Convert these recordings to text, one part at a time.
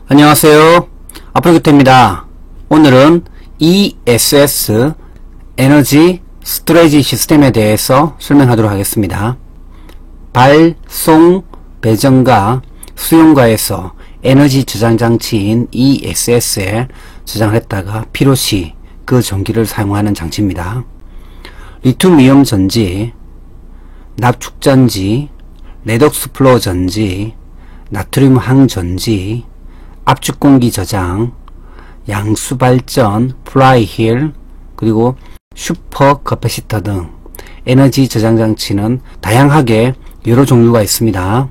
안녕하세요. 아프리카입니다. 오늘은 ESS 에너지 스토리지 시스템에 대해서 설명하도록 하겠습니다. 발송, 배정과 수용과에서 에너지 저장 장치인 ESS에 저장을 했다가 필요시 그 전기를 사용하는 장치입니다. 리튬이온 전지, 납축전지, 레독스 플로어 전지, 나트륨 항전지, 압축공기 저장, 양수발전, 플라이힐, 그리고 슈퍼 커패시터 등 에너지 저장 장치는 다양하게 여러 종류가 있습니다.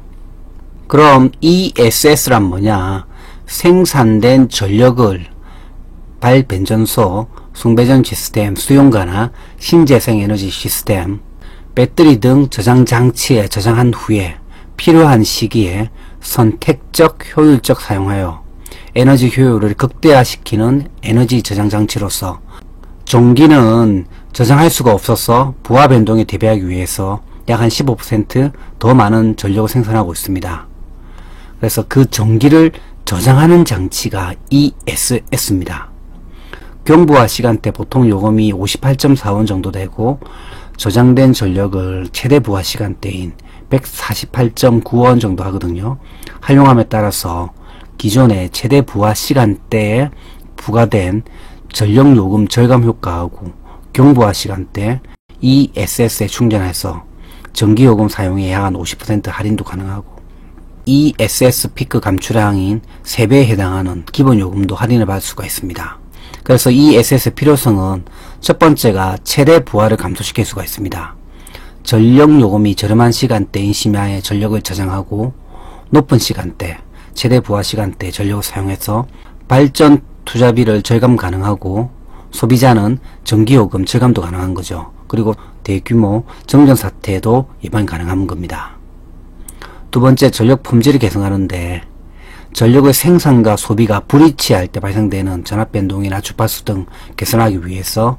그럼 ESS란 뭐냐? 생산된 전력을 발변전소, 송배전 시스템, 수용가나 신재생에너지 시스템, 배터리 등 저장 장치에 저장한 후에 필요한 시기에 선택적 효율적 사용하여 에너지 효율을 극대화시키는 에너지 저장 장치로서 전기는 저장할 수가 없어서 부하 변동에 대비하기 위해서 약 한 15% 더 많은 전력을 생산하고 있습니다. 그래서 그 전기를 저장하는 장치가 ESS입니다. 경부하 시간대 보통 요금이 58.4원 정도 되고 저장된 전력을 최대 부하 시간대인 148.9원 정도 하거든요. 활용함에 따라서 기존의 최대 부하 시간대에 부과된 전력요금 절감 효과하고 경부하 시간대 ESS에 충전해서 전기요금 사용에 약 한 50% 할인도 가능하고 ESS 피크 감출량인 3배에 해당하는 기본요금도 할인을 받을 수가 있습니다. 그래서 ESS의 필요성은 첫 번째가 최대 부하를 감소시킬 수가 있습니다. 전력요금이 저렴한 시간대인 심야에 전력을 저장하고 높은 시간대, 최대 부하 시간대 전력을 사용해서 발전 투자비를 절감 가능하고 소비자는 전기요금 절감도 가능한 거죠. 그리고 대규모 정전 사태도 예방 가능한 겁니다. 두 번째, 전력 품질을 개선하는데 전력의 생산과 소비가 불일치할 때 발생되는 전압 변동이나 주파수 등 개선하기 위해서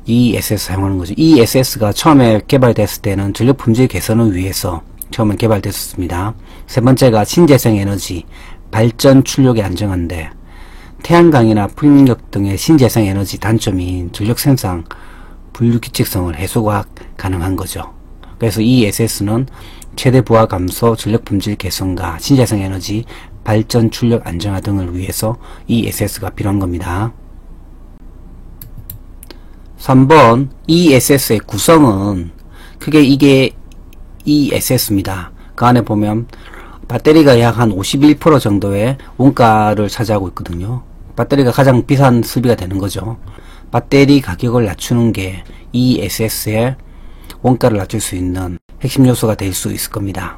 ESS 사용하는 거죠. ESS가 처음에 개발됐을 때는 전력 품질 개선을 위해서 처음에 개발됐었습니다. 세 번째가 신재생 에너지, 발전 출력이 안정한데 태양광이나 풍력 등의 신재생 에너지 단점인 전력 생산 불규칙성을 해소가 가능한 거죠. 그래서 ESS는 최대 부하 감소, 전력 품질 개선과 신재생 에너지, 발전 출력 안정화 등을 위해서 ESS가 필요한 겁니다. 3번 ESS의 구성은 크게 이게 ESS입니다. 그 안에 보면 배터리가 약 한 51% 정도의 원가를 차지하고 있거든요. 배터리가 가장 비싼 소비가 되는 거죠. 배터리 가격을 낮추는 게 ESS의 원가를 낮출 수 있는 핵심 요소가 될 수 있을 겁니다.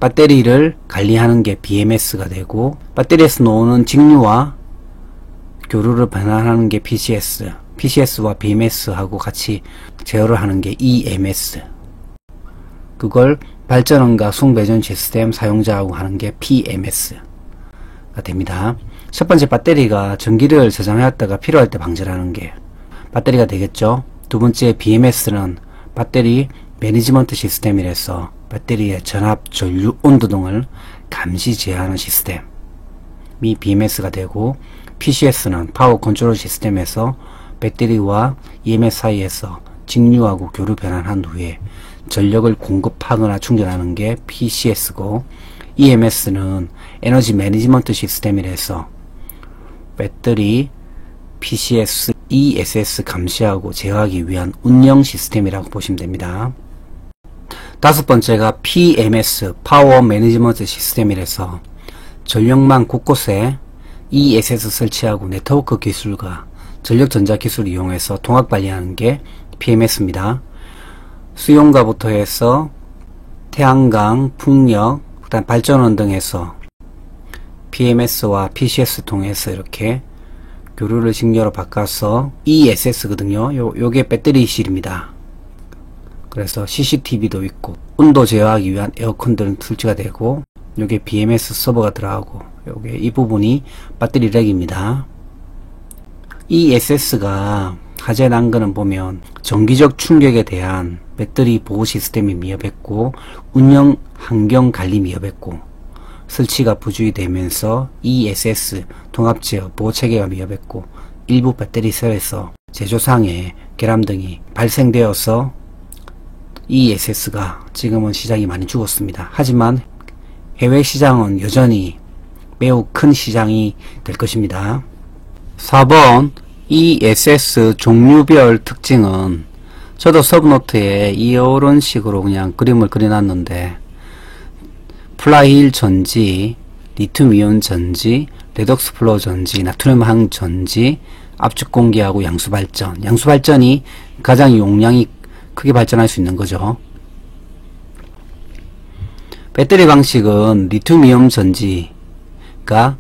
배터리를 관리하는 게 BMS가 되고 배터리에서 나오는 직류와 교류를 변환하는 게 PCS, PCS와 BMS하고 같이 제어를 하는 게 EMS, 그걸 발전원과 송배전 시스템 사용자하고 하는 게 PMS가 됩니다. 첫 번째, 배터리가 전기를 저장하였다가 필요할 때 방전하는 게 배터리가 되겠죠. 두 번째, BMS는 배터리 매니지먼트 시스템이라서 배터리의 전압, 전류, 온도 등을 감시 제어하는 시스템이 BMS가 되고, PCS는 파워 컨트롤 시스템에서 배터리와 EMS 사이에서 직류하고 교류 변환한 후에 전력을 공급하거나 충전하는 게 PCS고, EMS는 에너지 매니지먼트 시스템이라서 배터리, PCS, ESS 감시하고 제어하기 위한 운영 시스템이라고 보시면 됩니다. 다섯 번째가 PMS, 파워 매니지먼트 시스템이라서 전력망 곳곳에 ESS 설치하고 네트워크 기술과 전력 전자 기술을 이용해서 통합 관리하는 게 PMS입니다. 수용가부터 해서 태양광, 풍력, 그다음 발전원 등에서 PMS와 PCS 통해서 이렇게 교류를 직류로 바꿔서 ESS거든요. 요게 배터리실입니다. 그래서 CCTV도 있고 온도 제어하기 위한 에어컨들은 설치가 되고, 요게 BMS 서버가 들어가고, 요게 이 부분이 배터리 렉입니다. ESS가 화재 난 거는 보면 정기적 충격에 대한 배터리 보호 시스템이 미흡했고 운영 환경 관리 미흡했고 설치가 부주의되면서 ESS 통합제어 보호체계가 위협했고 일부 배터리셀에서 제조상의 결함 등이 발생되어서 ESS가 지금은 시장이 많이 죽었습니다. 하지만 해외 시장은 여전히 매우 큰 시장이 될 것입니다. 4번 ESS 종류별 특징은 저도 서브노트에 이런 식으로 그냥 그림을 그려놨는데 플라이힐 전지, 리튬이온 전지, 레독스 플로우 전지, 나트륨항 전지, 압축 공기하고 양수 발전. 양수 발전이 가장 용량이 크게 발전할 수 있는 거죠. 배터리 방식은 리튬이온 전지가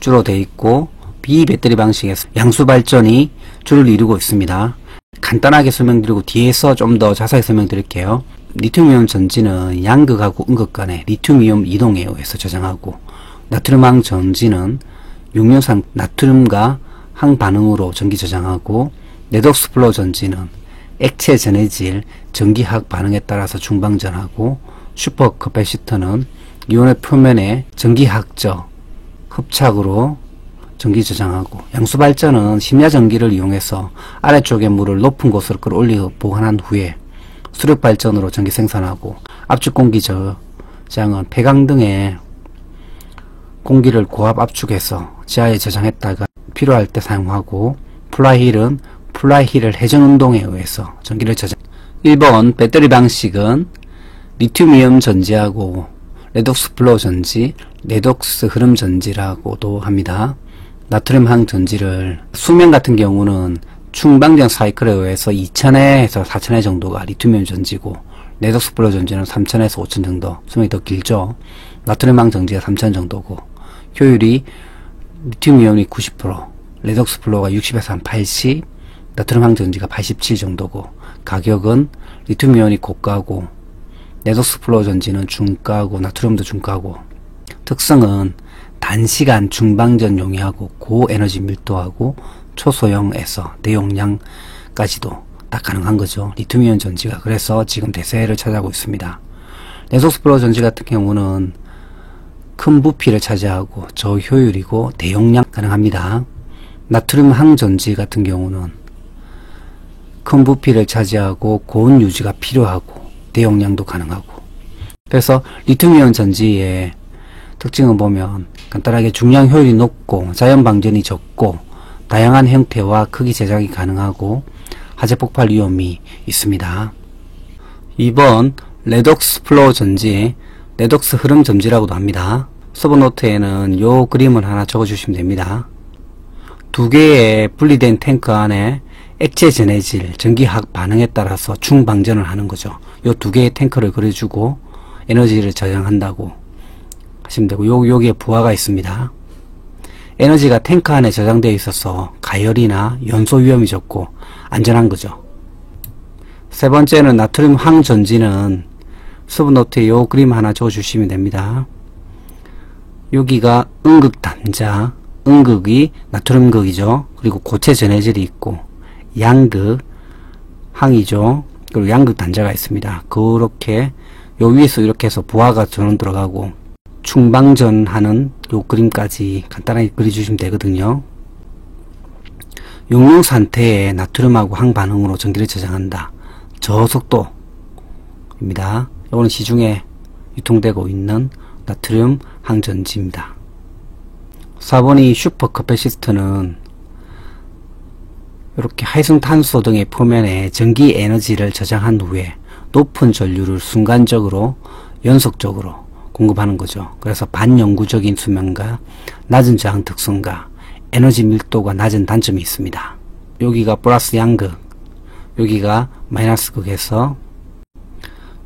주로 되어 있고 비배터리 방식에서 양수 발전이 주를 이루고 있습니다. 간단하게 설명드리고 뒤에서 좀 더 자세히 설명드릴게요. 리튬이온 전지는 양극하고 음극 간의 리튬이온 이동에 의해서 저장하고 나트륨항 전지는 용융상 나트륨과 항반응으로 전기 저장하고 레독스 플로우 전지는 액체 전해질 전기학 반응에 따라서 중방전하고 슈퍼커패시터는 이온의 표면에 전기학적 흡착으로 전기 저장하고 양수발전은 심야전기를 이용해서 아래쪽의 물을 높은 곳으로 끌어올려 보관한 후에 수력발전으로 전기 생산하고 압축공기 저장은 폐광 등의 공기를 고압 압축해서 지하에 저장했다가 필요할 때 사용하고 플라이힐은 플라이힐을 회전운동에 의해서 전기를 저장. 1번 배터리 방식은 리튬이온 전지하고 레독스 플로우 전지, 레독스 흐름 전지라고도 합니다. 나트륨항 전지를 수명 같은 경우는 충방전 사이클에 의해서 2000회에서 4000회 정도가 리튬이온 전지고 레독스 플로우 전지는 3000에서 5000 정도 수명이 더 길죠. 나트륨항 전지가 3000 정도고 효율이 리튬이온이 90%, 레독스 플로우가 60에서 한 80, 나트륨항 전지가 87 정도고 가격은 리튬이온이 고가고 레독스 플로우 전지는 중가고 나트륨도 중가고 특성은 단시간 중방전 용이하고 고에너지 밀도하고 초소형에서 대용량까지도 다 가능한 거죠. 리튬이온 전지가 그래서 지금 대세를 차지하고 있습니다. 레독스 플로우 전지 같은 경우는 큰 부피를 차지하고 저효율이고 대용량 가능합니다. 나트륨항 전지 같은 경우는 큰 부피를 차지하고 고온 유지가 필요하고 대용량도 가능하고 그래서 리튬이온 전지의 특징을 보면 간단하게 중량 효율이 높고 자연 방전이 적고 다양한 형태와 크기 제작이 가능하고 화재 폭발 위험이 있습니다. 2번 레독스 플로우 전지, 레독스 흐름 전지라고도 합니다. 서브노트에는 요 그림을 하나 적어주시면 됩니다. 두 개의 분리된 탱크 안에 액체 전해질 전기학 반응에 따라서 중방전을 하는 거죠. 요 두 개의 탱크를 그려주고 에너지를 저장한다고 하시면 되고 여기에 부하가 있습니다. 에너지가 탱크 안에 저장되어 있어서 가열이나 연소 위험이 적고 안전한 거죠. 세 번째는 나트륨 항 전지는 서브노트에 요 그림 하나 적어주시면 됩니다. 여기가 음극 단자, 음극이 나트륨극이죠. 그리고 고체 전해질이 있고 양극 항이죠. 그리고 양극 단자가 있습니다. 그렇게 요 위에서 이렇게 해서 부하가 전원 들어가고 충방전하는 요 그림까지 간단하게 그려주시면 되거든요. 용융 상태에 나트륨하고 항반응으로 전기를 저장한다. 저속도입니다. 이거는 시중에 유통되고 있는 나트륨 항전지입니다. 4번이 슈퍼커패시터는 이렇게 활성탄소 등의 표면에 전기 에너지를 저장한 후에 높은 전류를 순간적으로 연속적으로 공급하는 거죠. 그래서 반영구적인 수명과 낮은 저항 특성과 에너지 밀도가 낮은 단점이 있습니다. 여기가 플러스 양극, 여기가 마이너스 극에서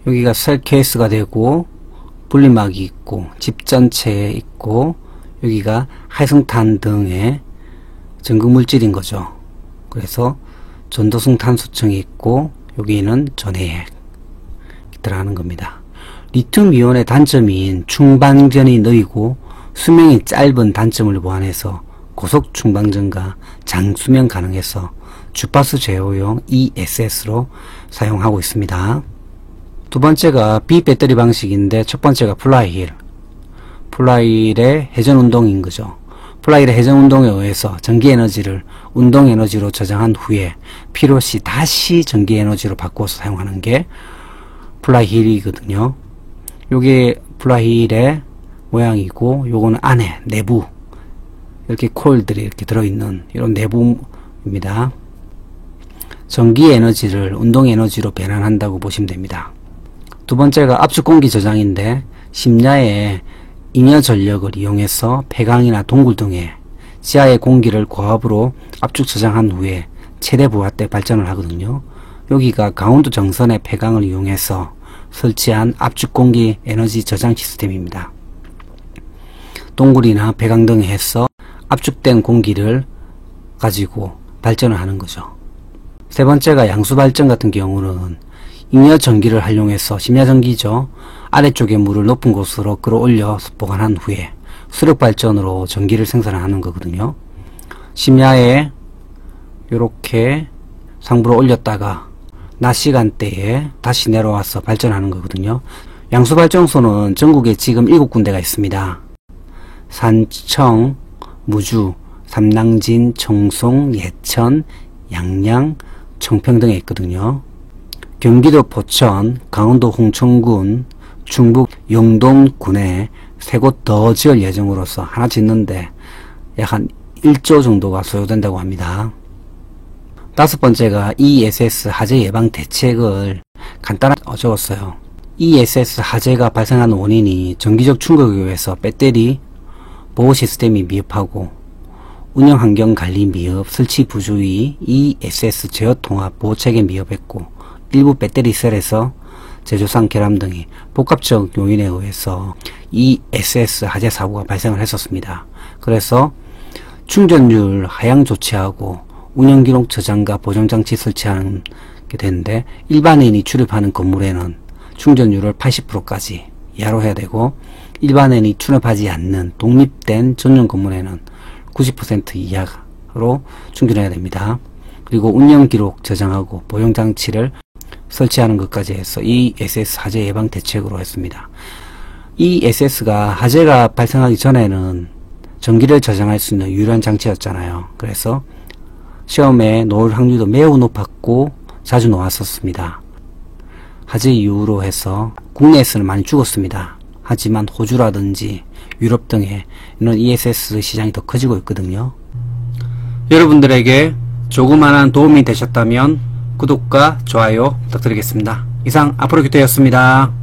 여기가 셀 케이스가 되고 분리막이 있고 집 전체에 있고 여기가 활성탄 등의 전극물질인 거죠. 그래서 전도성 탄소층이 있고 여기는 전해액 들어가는 겁니다. 리튬이온의 단점인 충방전이 느리고 수명이 짧은 단점을 보완해서 고속 충방전과 장수명 가능해서 주파수 제어용 ESS로 사용하고 있습니다. 두 번째가 비배터리 방식인데 첫 번째가 플라이힐. 플라일의 회전운동인 거죠. 플라일의 회전운동에 의해서 전기에너지를 운동에너지로 저장한 후에 필요시 다시 전기에너지로 바꿔서 사용하는 게 플라이힐이거든요. 요게 플라이힐의 모양이고, 요거는 안에 내부 이렇게 코일들이 이렇게 들어있는 이런 내부입니다. 전기에너지를 운동에너지로 변환한다고 보시면 됩니다. 두 번째가 압축공기 저장인데, 심야에 잉여 전력을 이용해서 폐광이나 동굴 등에 지하의 공기를 고압으로 압축 저장한 후에 최대 부하 때 발전을 하거든요. 여기가 강원도 정선의 폐광을 이용해서 설치한 압축공기 에너지 저장 시스템입니다. 동굴이나 폐광 등에 해서 압축된 공기를 가지고 발전을 하는 거죠. 세 번째가 양수발전 같은 경우는 잉여 전기를 활용해서 심야전기죠. 아래쪽에 물을 높은 곳으로 끌어올려 보관한 후에 수력발전으로 전기를 생산하는 거거든요. 심야에 이렇게 상부로 올렸다가 낮 시간대에 다시 내려와서 발전하는 거거든요. 양수발전소는 전국에 지금 7군데가 있습니다. 산청, 무주, 삼낭진, 청송, 예천, 양양, 청평 등에 있거든요. 경기도 포천, 강원도 홍천군, 충북 영동군에 3곳 더 지을 예정으로서 하나 짓는데 약 한 1조 정도가 소요된다고 합니다. 다섯 번째가 ESS 화재 예방 대책을 간단하게 적었어요. ESS 화재가 발생하는 원인이 전기적 충격에 의해서 배터리 보호 시스템이 미흡하고 운영환경 관리 미흡, 설치 부주의, ESS 제어 통합 보호 체계 미흡했고 일부 배터리 셀에서 제조상 결함 등이 복합적 요인에 의해서 ESS 화재 사고가 발생을 했었습니다. 그래서 충전율 하향 조치하고 운영기록 저장과 보정장치 설치하는 게 되는데, 일반인이 출입하는 건물에는 충전율을 80%까지 이하로 해야 되고, 일반인이 출입하지 않는 독립된 전용 건물에는 90% 이하로 충전해야 됩니다. 그리고 운영기록 저장하고 보정장치를 설치하는 것까지 해서 ESS 화재 예방 대책으로 했습니다. ESS가 화재가 발생하기 전에는 전기를 저장할 수 있는 유일한 장치였잖아요. 그래서 시험에 놓을 확률도 매우 높았고 자주 놓았었습니다. 화재 이후로 해서 국내에서는 많이 죽었습니다. 하지만 호주라든지 유럽 등에 이런 ESS 시장이 더 커지고 있거든요. 여러분들에게 조그마한 도움이 되셨다면 구독과 좋아요 부탁드리겠습니다. 이상 앞으로 규태였습니다.